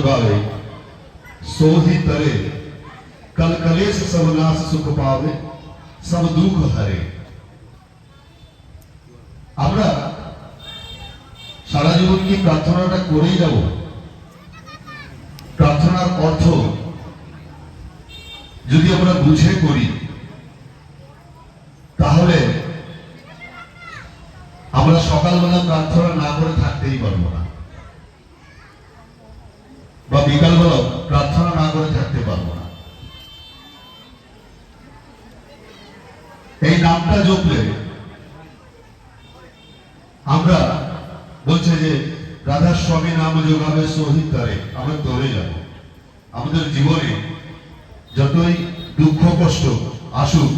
गावे सोही तरे कल कलेश सब नाश सुख पावे सब दुख हरे। আমরা সারা জীবন কি প্রার্থনাটা করেই যাব? প্রার্থনার অর্থ যদি আমরা বুঝে করি তাহলে আমরা সকালবেলা প্রার্থনা না করে থাকতেই পারবো না, বা বিকালবেলা প্রার্থনা না করে থাকতে পারবো না। এই নামটা জপলে আমরা বলছে যে রাধা স্বামী নাম যোগাবে সহি তারে, আমরা দৌড়ে যাব। আমাদের জীবনে যতই দুঃখ কষ্ট আসুক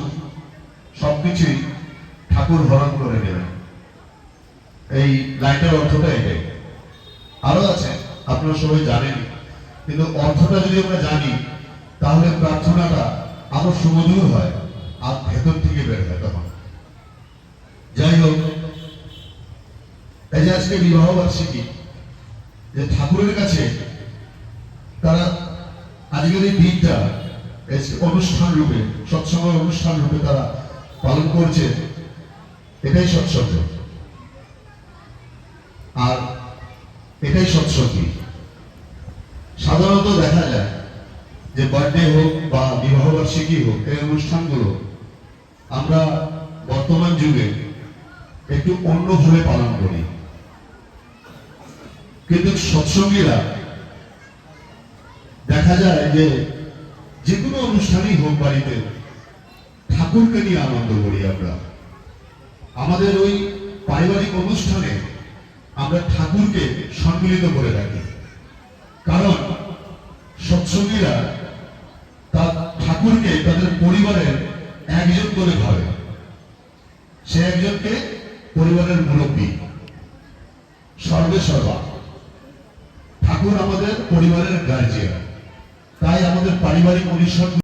সবকিছুই ঠাকুর হরণ করে নেবেন। এই লাইনটার অর্থটা এটাই। আরো আছে, আপনারা সবাই জানেন, কিন্তু অর্থটা যদি আমরা জানি তাহলে প্রার্থনাটা আরো সুমধুর হয় আর ভেতর থেকে বের হয়। তখন যাই হোক, এই যে আজকে বিবাহ বার্ষিকী, যে ঠাকুরের কাছে তারা আজকের এই দিনটা অনুষ্ঠান রূপে, সৎসঙ্গ অনুষ্ঠান রূপে তারা পালন করছে, এটাই সৎসঙ্গ আর এটাই সৎসঙ্গী। সাধারণত দেখা যায় যে বার্থডে হোক বা বিবাহ বার্ষিকী হোক, এই অনুষ্ঠানগুলো আমরা বর্তমান যুগে একটু অন্যভাবে পালন করি, কিন্তু সৎসঙ্গীরা দেখা যায় যে যে কোনো অনুষ্ঠানই হোক বাড়িতে ঠাকুরকে নিয়ে আনন্দ করি আমরা। আমাদের ওই পারিবারিক অনুষ্ঠানে আমরা ঠাকুরকে সম্মিলিত করে রাখি, কারণ সৎসঙ্গীরা তার ঠাকুরকে তাদের পরিবারের একজন করে ভাবে। সে একজনকে পরিবারের মুরব্বী, সর্বে সর্বা। ঠাকুর আমাদের পরিবারের গার্জিয়ান, তাই আমাদের পারিবারিক অনুষ্ঠান